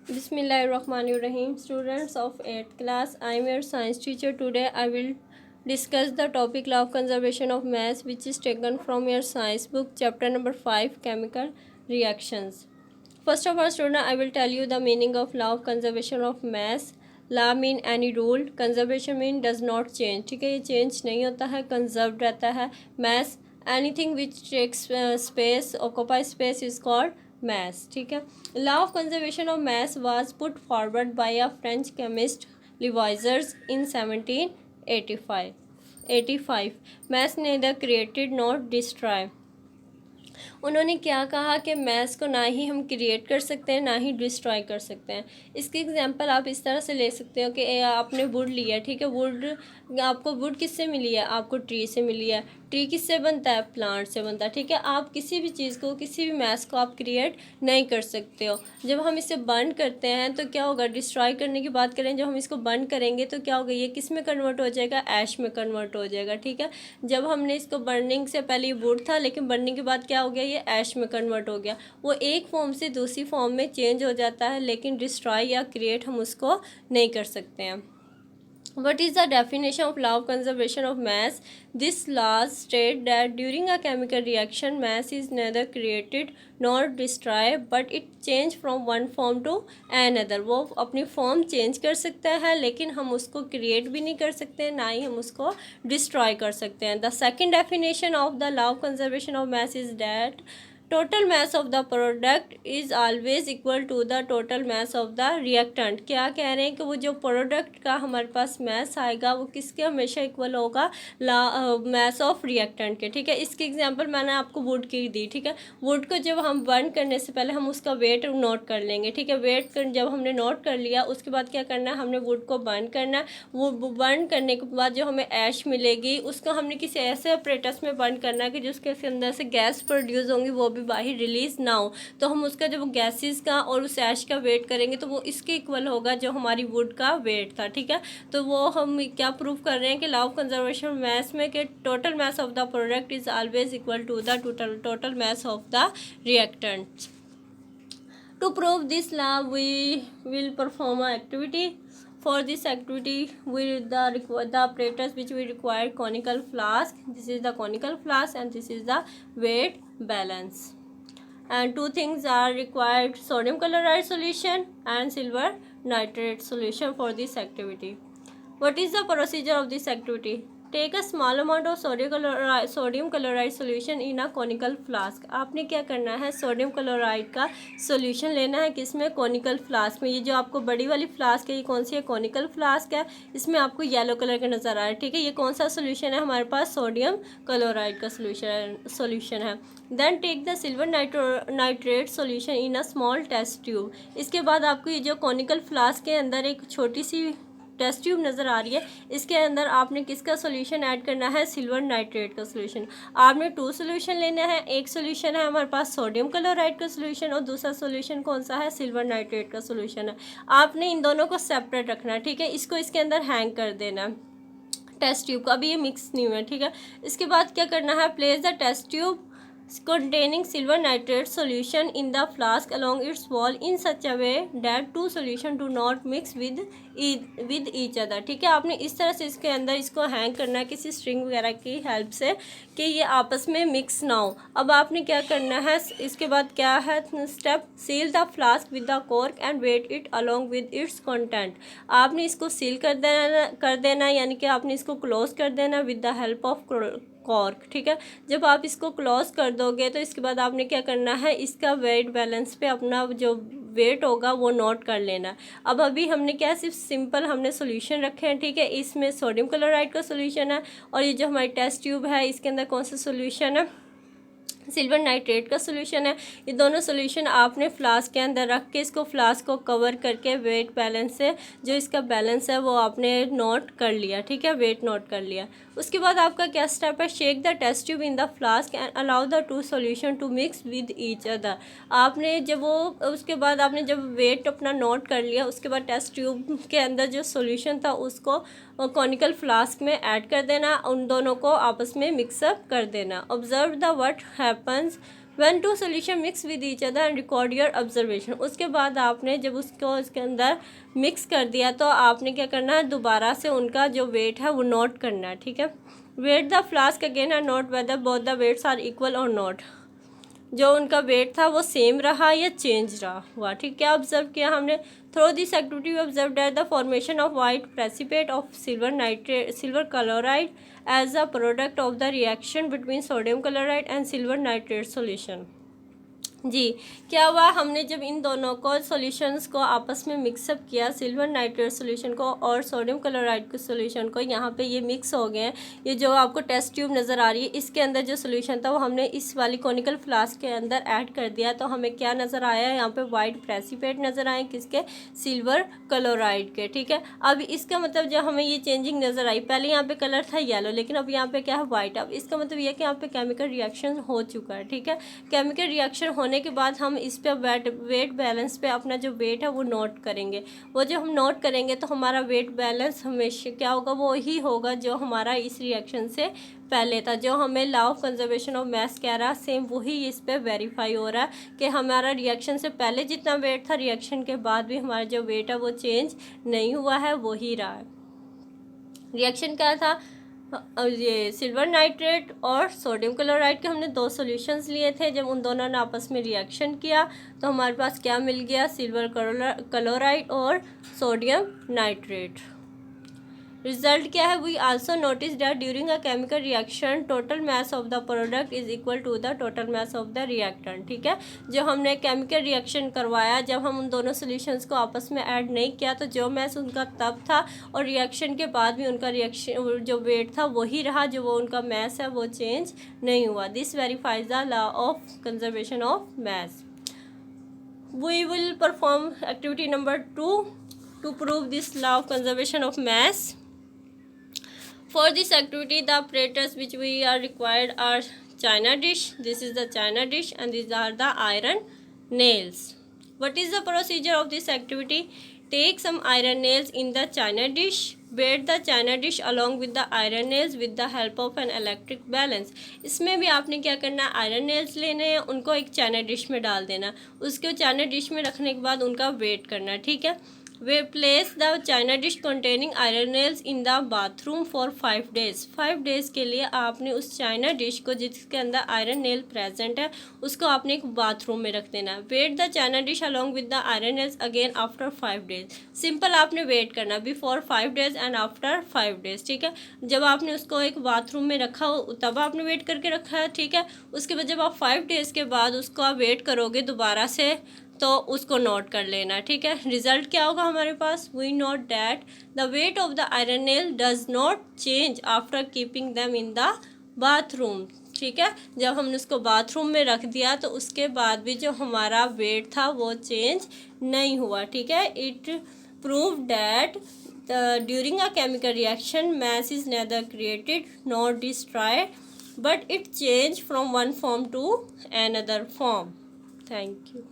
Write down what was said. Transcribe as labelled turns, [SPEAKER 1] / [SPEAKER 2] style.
[SPEAKER 1] Bismillahirrahmanirrahim. Students of 8th class, I am your science teacher. Today I will discuss the topic law of conservation of mass, which is taken from your science book, chapter number 5, chemical reactions. First of all, student, I will tell you the meaning of law of conservation of mass. Law mean any rule, conservation mean does not change. ठीक है, ये change नहीं होता है, conserve रहता है. Mass, anything which takes space, occupy space is called mass. ठीक है. Law of conservation of mass was put forward by a French chemist Lavoisier in 1785. Mass neither created nor destroyed. उन्होंने क्या कहा कि मैथ्स को ना ही हम क्रिएट कर सकते हैं ना ही डिस्ट्रॉय कर सकते हैं. इसकी एग्जांपल आप इस तरह से ले सकते हो कि आपने वुड लिया. ठीक है, वुड आपको वुड किससे मिली है? आपको ट्री से मिली है. ट्री किससे बनता है? प्लांट से बनता है. ठीक है, आप किसी भी चीज़ को, किसी भी मैथ्स को आप क्रिएट नहीं कर सकते हो. जब हम इसे बर्न करते हैं तो क्या होगा? डिस्ट्रॉय करने की बात करें, जब हम इसको बर्न करेंगे तो क्या होगा? ये किस में कन्वर्ट हो जाएगा? ऐश में कन्वर्ट हो जाएगा. ठीक है, जब हमने इसको बर्निंग से पहले ये वुड था, लेकिन बर्निंग के बाद क्या हो गया? ये ऐश में कन्वर्ट हो गया. वो एक फॉर्म से दूसरी फॉर्म में चेंज हो जाता है, लेकिन डिस्ट्रॉय या क्रिएट हम उसको नहीं कर सकते हैं. What is the definition of law of conservation of mass? This law states that during a chemical reaction, mass is neither created nor destroyed, but it change from one form to another. वो अपनी form change कर सकता है, लेकिन हम उसको create भी नहीं कर सकते, ना ही हम उसको डिस्ट्रॉय कर सकते हैं. The second definition of the law of conservation of mass is that total mass of the product is always equal to the total mass of the reactant. क्या कह रहे हैं कि वो जो प्रोडक्ट का हमारे पास mass आएगा वो किसके हमेशा इक्वल होगा? mass of reactant के. ठीक है, इसकी एग्जांपल मैंने आपको वुड की दी. ठीक है, वुड को जब हम बर्न करने से पहले हम उसका वेट नोट कर लेंगे. ठीक है, वेट जब हमने नोट कर लिया, उसके बाद क्या करना है? हमने वुड को बर्न करना है. वो बर्न करने के बाद जो हमें ऐश मिलेगी, उसको हमने किसी ऐसे अपरेटस में बर्न करना है कि जिसके अंदर से गैस प्रोड्यूस होंगी, वो भी बाहर रिलीज ना हो. तो हम उसका जब गैसेस का और उस ऐश का वेट करेंगे तो वो इसके इक्वल होगा जो हमारी वुड का वेट था. ठीक है, तो वो हम क्या प्रूव कर रहे हैं कि लॉ ऑफ कंजर्वेशन मैस में कि total mass of the product is always equal to the total mass of the reactant. To prove this law, we will perform an activity. For this activity, the apparatus which we require conical flask. This is the conical flask and this is the weight balance. And two things are required: sodium chloride solution and silver nitrate solution for this activity. What is the procedure of this activity? Take a small amount of sodium chloride solution in a conical flask. आपने क्या करना है? Sodium chloride का solution लेना है. किसमें? Conical flask में. ये जो आपको बड़ी वाली फ्लास्क है, ये कौन सी है? कॉनिकल फ्लास्क है. इसमें आपको येलो कलर का नज़र आ रहा है. ठीक है, ये कौन सा सोल्यूशन है? हमारे पास सोडियम क्लोराइड का सोल्यूशन है. Then take the silver nitrate solution in a small test tube. इसके बाद आपको ये जो कॉनिकल फ्लास्क के अंदर एक छोटी सी टेस्ट ट्यूब नज़र आ रही है, इसके अंदर आपने किसका सोल्यूशन ऐड करना है? सिल्वर नाइट्रेट का सोल्यूशन. आपने 2 सोल्यूशन लेना है. एक सोल्यूशन है हमारे पास सोडियम क्लोराइड का सोल्यूशन और दूसरा सोल्यूशन कौन सा है? सिल्वर नाइट्रेट का सोल्यूशन है. आपने इन दोनों को सेपरेट रखना है. ठीक है, इसको इसके अंदर हैंग कर देना टेस्ट ट्यूब को. अभी ये मिक्स नहीं हुआ है. ठीक है, इसके बाद क्या करना है? Place the test tube containing silver nitrate solution in the flask along its wall in such a way that two solution do not mix with each other. ठीक है, आपने इस तरह से इसके अंदर इसको हैंग करना है किसी स्ट्रिंग वगैरह की हेल्प से कि ये आपस में मिक्स ना हो. अब आपने क्या करना है? इसके बाद क्या है step? Seal the flask with the cork and weigh it along with its content. आपने इसको सील कर देना यानी कि आपने इसको क्लोज कर देना with the help of cork. ठीक है, जब आप इसको क्लोज कर दोगे तो इसके बाद आपने क्या करना है? इसका वेट बैलेंस पे अपना जो वेट होगा वो नोट कर लेना. अब अभी हमने क्या सिर्फ सिंपल हमने सोल्यूशन रखे हैं. ठीक है, इसमें सोडियम क्लोराइड का सोल्यूशन है और ये जो हमारी टेस्ट ट्यूब है इसके अंदर कौन सा सोल्यूशन है? सिल्वर नाइट्रेट का सोल्यूशन है. ये दोनों सोल्यूशन आपने फ्लास्क के अंदर रख के इसको फ्लास्क को कवर करके वेट बैलेंस से जो इसका बैलेंस है वो आपने नोट कर लिया. ठीक है, वेट नोट कर लिया. उसके बाद आपका क्या स्टेप है? Shake the test tube in the flask and allow the 2 solution to mix with each other. आपने जब वो उसके बाद आपने जब वेट अपना नोट कर लिया, उसके बाद टेस्ट ट्यूब के अंदर जो सोल्यूशन था उसको कॉनिकल फ्लास्क में ऐड कर देना. उन दोनों को आपस में मिक्सअप कर देना. Observe the what happens When two solution mix with each other and record your observation, उसके बाद आपने जब उसको इसके अंदर मिक्स कर दिया तो आपने क्या करना है, दोबारा से उनका जो वेट है वो नोट करना है, ठीक है। Weigh the flask again and note whether both the weights are equal or not, जो उनका वेट था वो सेम रहा या चेंज रहा हुआ, ठीक। क्या ऑब्जर्व किया हमने, through this activity observe that the formation of white precipitate of silver chloride as a product of the reaction between sodium chloride and silver nitrate solution. जी, क्या हुआ, हमने जब इन दोनों को सॉल्यूशंस को आपस में मिक्सअप किया, सिल्वर नाइट्रेट सॉल्यूशन को और सोडियम क्लोराइड के सॉल्यूशन को, यहाँ पे ये मिक्स हो गए हैं। ये जो आपको टेस्ट ट्यूब नज़र आ रही है, इसके अंदर जो सॉल्यूशन था वो हमने इस वाली कॉनिकल फ्लास्क के अंदर ऐड कर दिया, तो हमें क्या नज़र आया, यहाँ पे वाइट प्रेसिपिटेट नज़र आए, किसके, सिल्वर क्लोराइड के, ठीक है। अब इसका मतलब जब हमें ये चेंजिंग नज़र आई, पहले यहाँ पे कलर था येलो, लेकिन अब यहाँ पे क्या है, वाइट। अब इसका मतलब ये है कि यहाँ पे केमिकल रिएक्शन हो चुका है, ठीक है। केमिकल रिएक्शन होने के बाद हम इस पे वेट बैलेंस पे अपना जो वेट है वो नोट करेंगे। वो जो हम नोट करेंगे तो हमारा वेट बैलेंस हमेशा क्या होगा, वो ही होगा जो हमारा इस रिएक्शन से पहले था। जो हमें लॉ ऑफ कंजर्वेशन ऑफ मास कह रहा है, सेम वही इस पे वेरीफाई हो रहा है कि हमारा रिएक्शन से पहले जितना वेट था, रिएक्शन के बाद भी हमारा जो वेट है वो चेंज नहीं हुआ है, वही रहा है। रिएक्शन क्या था, ये सिल्वर नाइट्रेट और सोडियम क्लोराइड के हमने दो सॉल्यूशंस लिए थे। जब उन दोनों ने आपस में रिएक्शन किया तो हमारे पास क्या मिल गया, सिल्वर क्लोराइड और सोडियम नाइट्रेट। रिजल्ट क्या है, we also notice that during a chemical reaction total mass of the product is equal to the total mass of the reactant, ठीक है। जो हमने केमिकल रिएक्शन करवाया, जब हम उन दोनों सॉल्यूशंस को आपस में ऐड नहीं किया तो जो मास उनका तब था और रिएक्शन के बाद भी उनका रिएक्शन जो वेट था वही रहा, जो वो उनका मास है वो चेंज नहीं हुआ। This verifies the law of conservation of mass. We will perform activity number 2 to prove this law of conservation of mass. For this activity, the apparatus which we are required are china dish. This is the china dish and these are the iron nails. What is the procedure of this activity? Take some iron nails in the china dish. Beat the china dish along with the iron nails with the help of an electric balance. इसमें भी आपने क्या करना है, iron nails लेने हैं, उनको एक चाइना डिश में डाल देना, उसको चाइना डिश में रखने के बाद उनका वेट करना, ठीक है। We place the china dish containing iron nails in the bathroom for 5 days. 5 days के लिए आपने उस चाइना डिश को जिसके अंदर आयरन नेल प्रेजेंट है उसको आपने एक बाथरूम में रख देना। Weigh the china dish along with the iron nails again after 5 days. Simple आपने वेट करना before 5 days and after 5 days, ठीक है। जब आपने उसको एक बाथरूम में रखा हो तब आपने वेट करके रखा है, ठीक है। उसके बाद जब आप 5 days के बाद उसको आप वेट करोगे दोबारा से तो उसको नोट कर लेना, ठीक है। रिजल्ट क्या होगा हमारे पास, we note that the weight of the iron nail does not change after keeping them in the bathroom, ठीक है। जब हमने उसको बाथरूम में रख दिया तो उसके बाद भी जो हमारा वेट था वो चेंज नहीं हुआ, ठीक है। It prove that during a chemical reaction mass is neither created not destroyed but it change from one form to another form. Thank you.